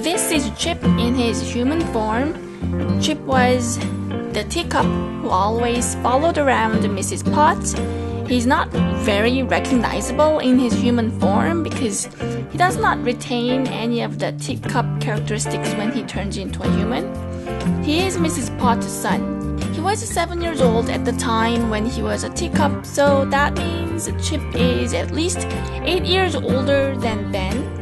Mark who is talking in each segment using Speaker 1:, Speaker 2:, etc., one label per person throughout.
Speaker 1: This is Chip in his human form. Chip was the teacup who always followed around Mrs. Potts. He's not very recognizable in his human form because he does not retain any of the teacup characteristics when he turns into a human. He is Mrs. Potts' son. He was 7 years old at the time when he was a teacup, so that means Chip is at least 8 years older than Ben.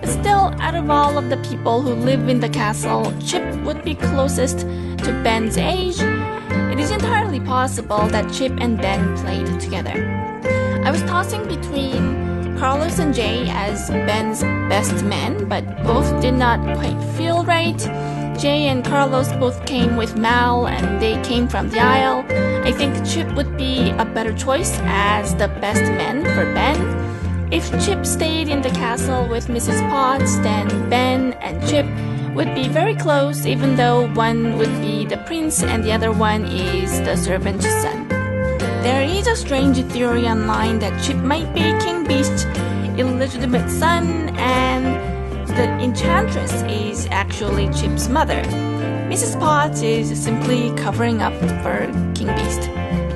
Speaker 1: But still, out of all of the people who live in the castle, Chip would be closest to Ben's age. It is entirely possible that Chip and Ben played together. I was tossing between Carlos and Jay as Ben's best men, but both did not quite feel right. Jay and Carlos both came with Mal and they came from the Isle. I think Chip would be a better choice as the best men for Ben. If Chip stayed in the castle with Mrs. Potts, then Ben and Chip would be very close, even though one would be the prince and the other one is the servant's son. There is a strange theory online that Chip might be King Beast's illegitimate son and the enchantress is actually Chip's mother. Mrs. Potts is simply covering up for King Beast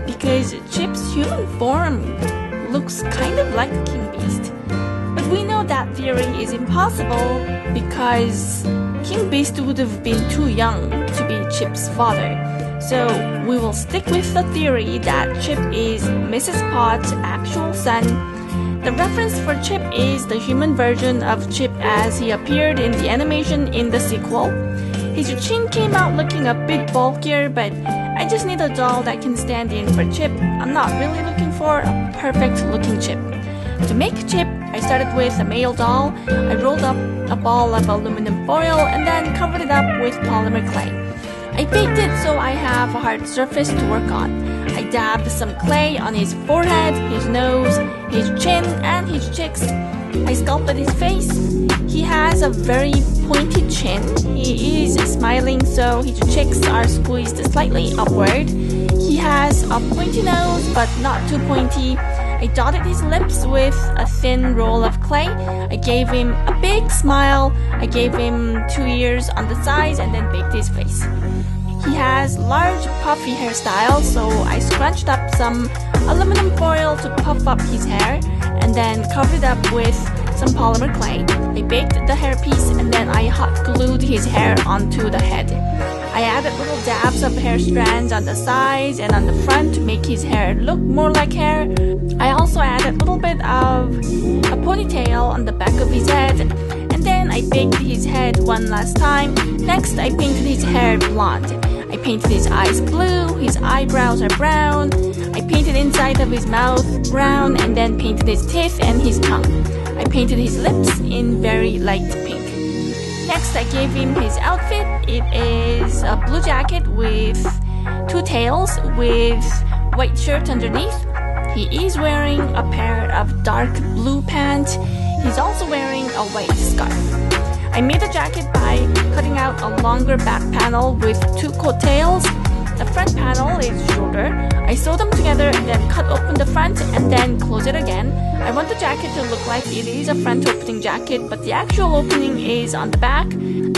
Speaker 1: because Chip's human form looks kind of like King Beast. But we know that theory is impossible because King Beast would have been too young to be Chip's father. So we will stick with the theory that Chip is Mrs. Potts' actual son. The reference for Chip is the human version of Chip as he appeared in the animation in the sequel. His chin came out looking a bit bulkier, but I just need a doll that can stand in for Chip. I'm not really looking for a perfect looking Chip. To make Chip, I started with a male doll. I rolled up a ball of aluminum foil and then covered it up with polymer clay. I baked it so I have a hard surface to work on. I dabbed some clay on his forehead, his nose, his chin, and his cheeks. I sculpted his face. He has a very pointy chin. He is smiling, so his cheeks are squeezed slightly upward. He has a pointy nose, but not too pointy. I dotted his lips with a thin roll of clay. I gave him a big smile. I gave him 2 ears on the sides and then baked his face. He has large puffy hairstyle, so I scrunched up some aluminum foil to puff up his hair and then covered it up with some polymer clay. I baked the hairpiece and then I hot glued his hair onto the head. I added little dabs of hair strands on the sides and on the front to make his hair look more like hair. I also added a little bit of a ponytail on the back of his head. And then I baked his head one last time. Next, I painted his hair blonde. I painted his eyes blue, his eyebrows are brown. I painted inside of his mouth brown and then painted his teeth and his tongue. I painted his lips in very light pink. Next, I gave him his outfit. It is a blue jacket with 2 tails with white shirt underneath. He is wearing a pair of dark blue pants. He's also wearing a white scarf. I made the jacket by cutting out a longer back panel with 2 coattails. The front panel is shorter. I sewed them together and then cut open the front and then close it again. I want the jacket to look like it is a front opening jacket, but the actual opening is on the back.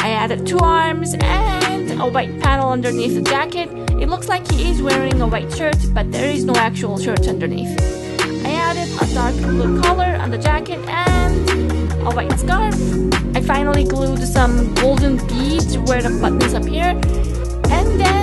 Speaker 1: I added 2 arms and a white panel underneath the jacket. It looks like he is wearing a white shirt, but there is no actual shirt underneath. I added a dark blue collar on the jacket and a white scarf. I finally glued some golden beads where the buttons appear. And then